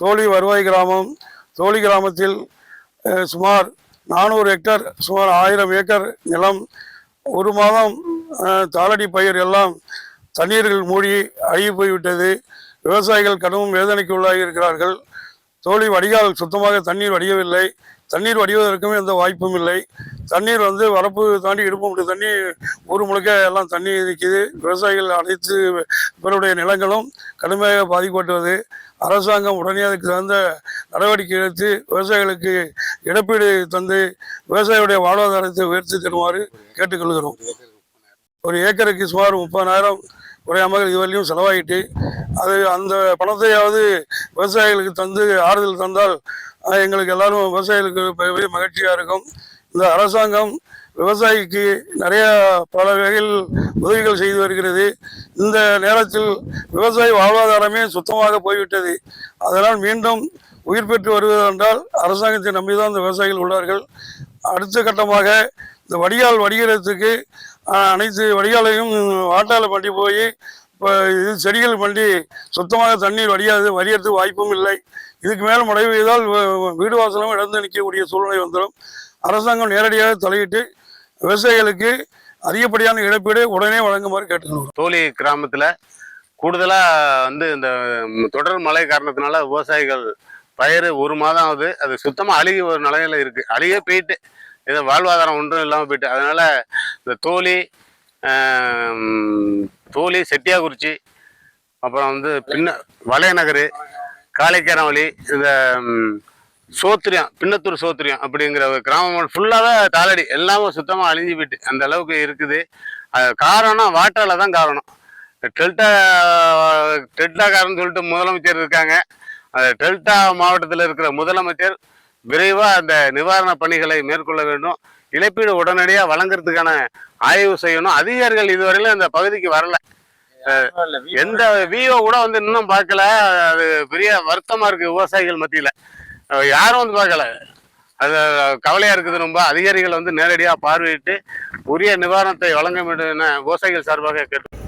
தோழி வருவாய் கிராமம். தோழி கிராமத்தில் சுமார் 400 ஹெக்டர், சுமார் 1000 ஏக்கர் நிலம். ஒரு மாதம் தாளடி பயிர் எல்லாம் தண்ணீர்கள் மூடி அழுகி போய்விட்டது. விவசாயிகள் கடும் வேதனைக்கு உள்ளாகி இருக்கிறார்கள். தோழி வடிகால் சுத்தமாக தண்ணீர் வடியவில்லை. தண்ணீர் வடிவதற்குமே எந்த வாய்ப்பும் இல்லை. தண்ணீர் வரப்பு தாண்டி இடுப்பு முட்டு தண்ணி ஊர் முழுக்க எல்லாம் தண்ணி நிற்கிது. விவசாயிகள் அனைத்து பிறருடைய நிலங்களும் கடுமையாக பாதிக்கப்பட்டுவது. அரசாங்கம் உடனே அதுக்கு தகுந்த நடவடிக்கை எடுத்து விவசாயிகளுக்கு இழப்பீடு தந்து விவசாயிகளுடைய வாழ்வாதாரத்தை உயர்த்தி தருமாறு கேட்டுக்கொள்கிறோம். ஒரு ஏக்கருக்கு சுமார் 30,000 குறையாமல் இதுவரையும் செலவாகிட்டு, அந்த பணத்தையாவது விவசாயிகளுக்கு தந்து ஆறுதல் தந்தால் எங்களுக்கு எல்லாரும் விவசாயிகளுக்கு பெரிய மகிழ்ச்சியாக இருக்கும். இந்த அரசாங்கம் விவசாயிக்கு நிறைய பல வகையில் உதவிகள் செய்து வருகிறது. இந்த நேரத்தில் விவசாய வாழ்வாதாரமே சுத்தமாக போய்விட்டது. அதனால் மீண்டும் உயிர் பெற்று வருவதென்றால் அரசாங்கத்தை நம்பிதான் இந்த விவசாயிகள் உள்ளார்கள். அடுத்த கட்டமாக இந்த வடிகால் வடிகிறதுக்கு அனைத்து வடிகாலையும் வாட்டால பண்ணி போய் இப்போ இது செடிகள் பண்ணி சுத்தமாக தண்ணீர் வடிகிறதுக்கு வாய்ப்பும் இல்லை. இதுக்கு மேலே மழை பெய்தால் வீடு வாசலும் இழந்து நிற்கக்கூடிய சூழ்நிலை வந்துடும். அரசாங்கம் நேரடியாக தலையிட்டு விவசாயிகளுக்கு அதிகப்படியான இழப்பீடு உடனே வழங்குமாறு கேட்டுக்கொள்கிறோம். தோழி கிராமத்தில் கூடுதலாக இந்த தொடர் மழை காரணத்தினால விவசாயிகள் பயிர் ஒரு மாதம் ஆகுது, அது சுத்தமாக அழுகி ஒரு நிலையில இருக்குது. அழுகே போயிட்டு ஏதோ வாழ்வாதாரம் ஒன்றும் இல்லாமல் போயிட்டு, அதனால் இந்த தோழி செட்டியாக்குறிச்சி, அப்புறம் வளையநகர், காளைக்காரவழி, இந்த சோத்திரியம், பின்னத்தூர் சோத்திரியம் அப்படிங்கிற கிராமம் ஃபுல்லாகவே தாளடி எல்லாமே சுத்தமாக அழிஞ்சு போயிட்டு அந்த அளவுக்கு இருக்குது. அது காரணம் வாட்டால தான் காரணம். டெல்டாக்காரன்னு சொல்லிட்டு முதலமைச்சர் இருக்காங்க. அந்த டெல்டா மாவட்டத்தில் இருக்கிற முதலமைச்சர் விரைவாக அந்த நிவாரண பணிகளை மேற்கொள்ள வேண்டும். இழப்பீடு உடனடியாக வழங்குறதுக்கான ஆய்வு செய்யணும். அதிகாரிகள் இதுவரையிலும் அந்த பகுதிக்கு வரல. எந்த விஓ கூட இன்னும் பார்க்கல. அது பெரிய வருத்தமா இருக்கு விவசாயிகள் மத்தியில. யாரும் பார்க்கல. அது கவலையா இருக்குது. ரொம்ப அதிகாரிகள் நேரடியாக பார்வையிட்டு உரிய நிவாரணத்தை வழங்க வேண்டும் என விவசாயிகள் சார்பாக கேட்டு